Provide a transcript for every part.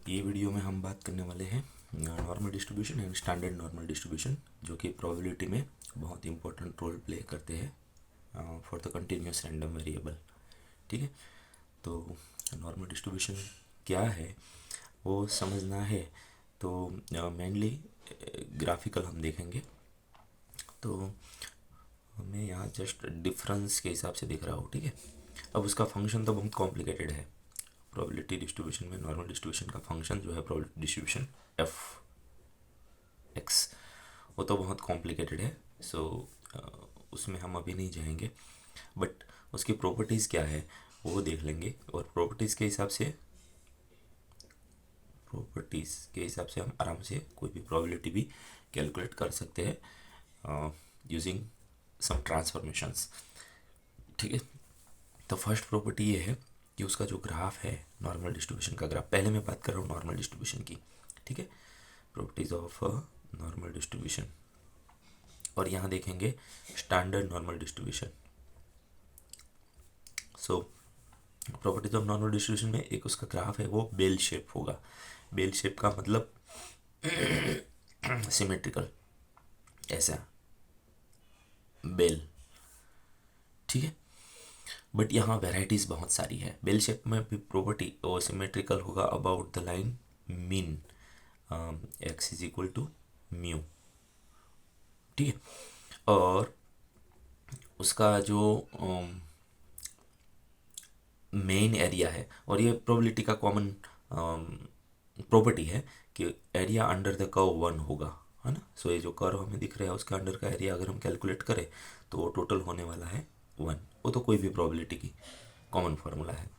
ये वीडियो में हम बात करने वाले हैं normal distribution and standard normal distribution, जो कि प्रोबेबिलिटी में बहुत इंपॉर्टेंट रोल प्ले करते हैं for the continuous random variable. ठीक है, तो नॉर्मल डिस्ट्रीब्यूशन क्या है वो समझना है तो मेनली ग्राफिकल हम देखेंगे। तो मैं यहाँ जस्ट डिफरेंस के हिसाब से दिख रहा हूँ। ठीक है, अब उसका फंक्शन तो बहुत कॉम्प्लिकेटेड है। प्रोबेबिलिटी डिस्ट्रीब्यूशन में नॉर्मल डिस्ट्रीब्यूशन का फंक्शन जो है प्रोबेबिलिटी डिस्ट्रीब्यूशन एफ एक्स, वो तो बहुत कॉम्प्लिकेटेड है। सो उसमें हम अभी नहीं जाएंगे, बट उसकी प्रॉपर्टीज़ क्या है वो देख लेंगे। और प्रॉपर्टीज़ के हिसाब से हम आराम से कोई भी प्रोबेबिलिटी भी कैलकुलेट कर सकते हैं यूजिंग सम ट्रांसफॉर्मेशंस। ठीक है, तो फर्स्ट प्रॉपर्टी ये है कि उसका जो ग्राफ है नॉर्मल डिस्ट्रीब्यूशन का ग्राफ, पहले मैं बात कर रहा हूँ नॉर्मल डिस्ट्रीब्यूशन की। ठीक है, प्रॉपर्टीज ऑफ नॉर्मल डिस्ट्रीब्यूशन, और यहाँ देखेंगे standard normal distribution. So properties of normal distribution में एक उसका ग्राफ है वो बेल शेप होगा। बेल शेप का मतलब सिमेट्रिकल, ऐसा बेल। ठीक है, बट यहाँ वेराइटीज़ बहुत सारी है। बेल शेप में भी प्रॉपर्टी और सिमेट्रिकल होगा about the line mean x is equal to mu. ठीक है, और उसका जो मेन एरिया है, और ये प्रोबेबिलिटी का कॉमन प्रॉपर्टी है कि area under the curve one होगा, है ना। सो ये जो कर्व हमें दिख रहा है उसका अंडर का एरिया अगर हम कैलकुलेट करें तो वो टोटल होने वाला है वन। वो तो कोई भी प्रोबेबिलिटी की कॉमन फार्मूला है,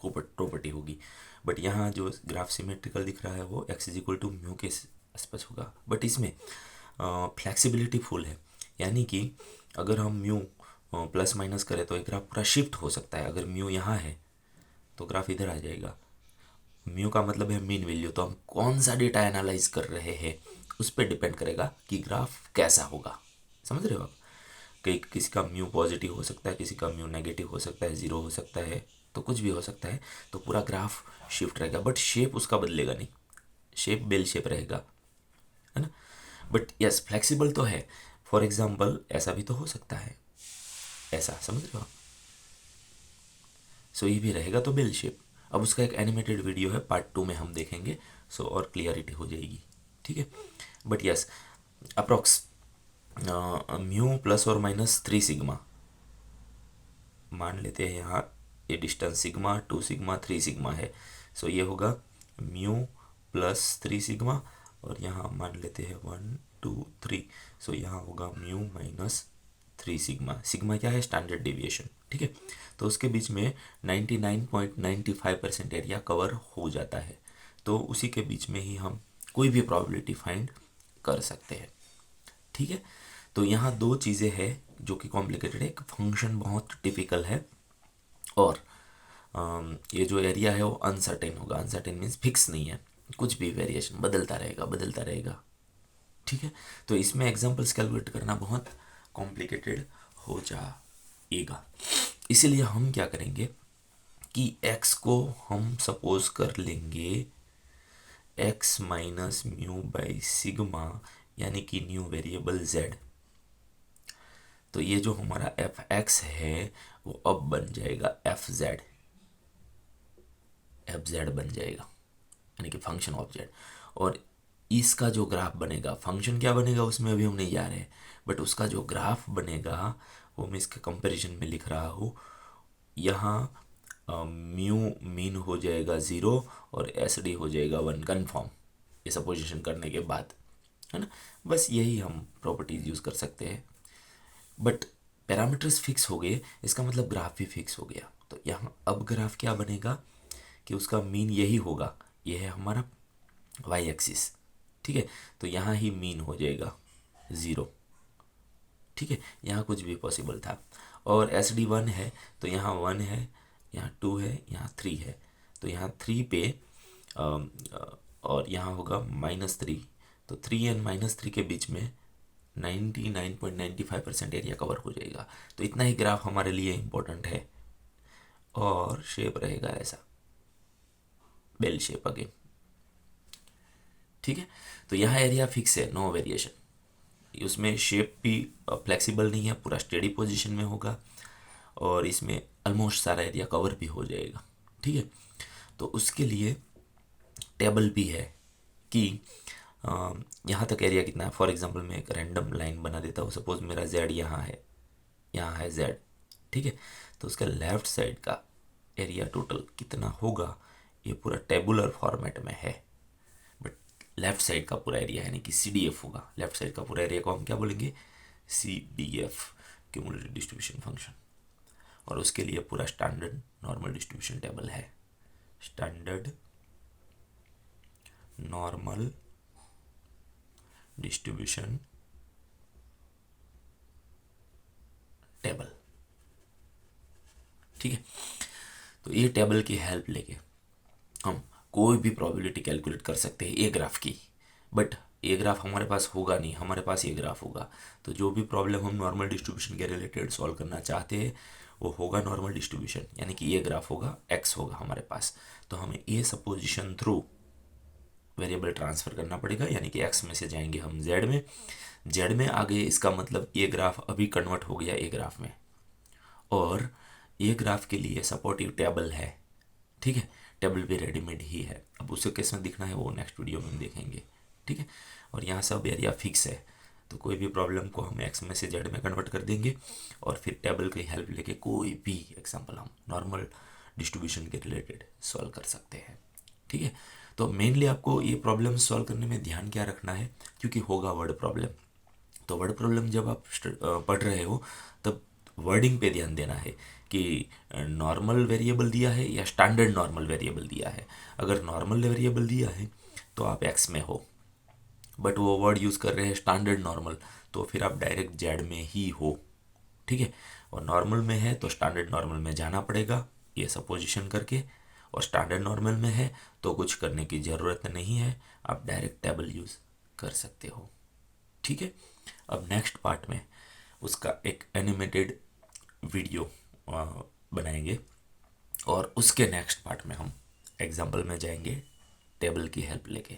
वो प्रॉपर्टी होगी। बट यहाँ जो ग्राफ सिमेट्रिकल दिख रहा है वो x is equal to mu के आसपास होगा। बट इसमें फ्लैक्सिबिलिटी फुल है, यानी कि अगर हम म्यू प्लस माइनस करें तो एक ग्राफ पूरा शिफ्ट हो सकता है। अगर म्यू यहाँ है तो ग्राफ इधर आ जाएगा। म्यू का मतलब है मीन वैल्यू, तो हम कौन सा डेटा एनालाइज कर रहे हैं उस पर डिपेंड करेगा कि ग्राफ कैसा होगा। समझ रहे हो आप? कई किसी का म्यू पॉजिटिव हो सकता है, किसी का म्यू नेगेटिव हो सकता है, ज़ीरो हो सकता है, तो कुछ भी हो सकता है। तो पूरा ग्राफ शिफ्ट रहेगा, बट शेप उसका बदलेगा नहीं, शेप बेल शेप रहेगा, है ना। बट यस, फ्लेक्सिबल तो है। फॉर एग्जाम्पल ऐसा भी तो हो सकता है, ऐसा, समझ रहे हो आप? सो ये भी रहेगा तो बेल शेप। अब उसका एक एनिमेटेड वीडियो है, पार्ट 2 में हम देखेंगे। सो और क्लियरिटी हो जाएगी। ठीक है, but yes, approx mu plus और माइनस 3 सिग्मा मान लेते हैं। यहाँ ये डिस्टेंस सिग्मा 2 सिग्मा 3 सिग्मा है। सो ये होगा म्यू प्लस 3 सिग्मा, और यहाँ मान लेते हैं 1 2 3। सो यहाँ होगा म्यू माइनस 3 सिग्मा। सिग्मा क्या है? Standard deviation. ठीक है, तो उसके बीच में 99.95% एरिया कवर हो जाता है। तो उसी के बीच में ही हम कोई भी प्रोबेबिलिटी फाइंड कर सकते हैं। ठीक है, तो यहाँ दो चीज़ें हैं जो कि कॉम्प्लिकेटेड है। एक फंक्शन बहुत टिपिकल है, और ये जो एरिया है वो अनसर्टेन होगा। अनसर्टेन मीन्स फिक्स नहीं है, कुछ भी वेरिएशन बदलता रहेगा बदलता रहेगा। ठीक है, तो इसमें एग्जांपल्स कैलकुलेट करना बहुत कॉम्प्लिकेटेड हो जाएगा। इसीलिए हम क्या करेंगे कि x को हम सपोज कर लेंगे x minus mu by sigma, यानी कि न्यू वेरिएबल z। तो ये जो हमारा एफ एक्स है वो अब बन जाएगा एफ जेड बन जाएगा, यानी कि फंक्शन ऑफ जेड। और इसका जो ग्राफ बनेगा, फंक्शन क्या बनेगा उसमें अभी हम नहीं जा रहे हैं, बट उसका जो ग्राफ बनेगा वो मैं इसके कंपैरिजन में लिख रहा हूँ। यहाँ म्यू मीन हो जाएगा 0 और एस डी हो जाएगा 1 कन्फर्म, ये सपोजिशन करने के बाद, है ना। बस यही हम प्रॉपर्टीज यूज़ कर सकते हैं। बट पैरामीटर्स फिक्स हो गए, इसका मतलब ग्राफ भी फिक्स हो गया। तो यहाँ अब ग्राफ क्या बनेगा कि उसका मीन यही होगा। ये है हमारा वाई एक्सिस। ठीक है, तो यहाँ ही मीन हो जाएगा 0। ठीक है, यहाँ कुछ भी पॉसिबल था। और एस डी 1 है तो यहाँ 1 है, यहाँ 2 है, यहाँ 3 है। तो यहाँ 3 पे और यहाँ होगा -3। तो 3 एंड -3 के बीच में 99.95% एरिया कवर हो जाएगा। तो इतना ही ग्राफ हमारे लिए इम्पोर्टेंट है, और शेप रहेगा ऐसा बेल शेप अगेन। ठीक है। तो यहाँ एरिया फिक्स है, नो वेरिएशन। उसमें शेप भी फ्लेक्सिबल नहीं है, पूरा स्टेडी पोजीशन में होगा और इसमें ऑलमोस्ट सारा एरिया कवर भी हो जाएगा। ठीक है। तो उसके लिए टेबल भी है कि यहाँ तक एरिया कितना है। फॉर एग्जांपल मैं एक रैंडम लाइन बना देता हूँ, सपोज मेरा जेड यहाँ है, यहाँ है जेड। ठीक है। तो उसका लेफ्ट साइड का एरिया टोटल कितना होगा, ये पूरा टेबुलर फॉर्मेट में है, बट लेफ्ट साइड का पूरा एरिया यानी कि सी डी एफ होगा। लेफ्ट साइड का पूरा एरिया को हम क्या बोलेंगे, C D F, cumulative distribution function. और उसके लिए पूरा स्टैंडर्ड नॉर्मल डिस्ट्रीब्यूशन टेबल है, स्टैंडर्ड नॉर्मल डिस्ट्रीब्यूशन टेबल। ठीक है। तो ये टेबल की हेल्प लेके हम कोई भी प्रोबेबिलिटी कैलकुलेट कर सकते हैं ए ग्राफ की। बट ए ग्राफ हमारे पास होगा नहीं, हमारे पास ये ग्राफ होगा। तो जो भी प्रॉब्लम हम नॉर्मल डिस्ट्रीब्यूशन के रिलेटेड सॉल्व करना चाहते हैं वो होगा नॉर्मल डिस्ट्रीब्यूशन, यानी कि ये ग्राफ होगा, एक्स होगा हमारे पास। तो हमें ए सपोजिशन थ्रू वेरिएबल ट्रांसफ़र करना पड़ेगा, यानी कि एक्स में से जाएंगे हम जेड में, जेड में आ गए, इसका मतलब ये ग्राफ अभी कन्वर्ट हो गया ए ग्राफ में। और ये ग्राफ के लिए सपोर्टिव टेबल है। ठीक है। टेबल भी रेडीमेड ही है, अब उसे कैसे दिखना है वो नेक्स्ट वीडियो में हम देखेंगे। ठीक है। और यहाँ सब एरिया फिक्स है, तो कोई भी प्रॉब्लम को हम एक्स में से जेड में कन्वर्ट कर देंगे और फिर टेबल की हेल्प लेके कोई भी एग्जांपल हम नॉर्मल डिस्ट्रीब्यूशन के रिलेटेड सॉल्व कर सकते हैं। ठीक है। तो मेनली आपको ये प्रॉब्लम सॉल्व करने में ध्यान क्या रखना है, क्योंकि होगा वर्ड प्रॉब्लम। तो वर्ड प्रॉब्लम जब आप पढ़ रहे हो तब वर्डिंग पे ध्यान देना है कि नॉर्मल वेरिएबल दिया है या स्टैंडर्ड नॉर्मल वेरिएबल दिया है। अगर नॉर्मल वेरिएबल दिया है तो आप एक्स में हो, बट वो वर्ड यूज़ कर रहे हैं स्टैंडर्ड नॉर्मल, तो फिर आप डायरेक्ट जेड में ही हो। ठीक है। और नॉर्मल में है तो स्टैंडर्ड नॉर्मल में जाना पड़ेगा ये सपोजिशन करके, और स्टैंडर्ड नॉर्मल में है तो कुछ करने की ज़रूरत नहीं है, आप डायरेक्ट टेबल यूज़ कर सकते हो। ठीक है। अब नेक्स्ट पार्ट में उसका एक एनिमेटेड वीडियो बनाएंगे और उसके नेक्स्ट पार्ट में हम एग्जाम्पल में जाएंगे टेबल की हेल्प लेके।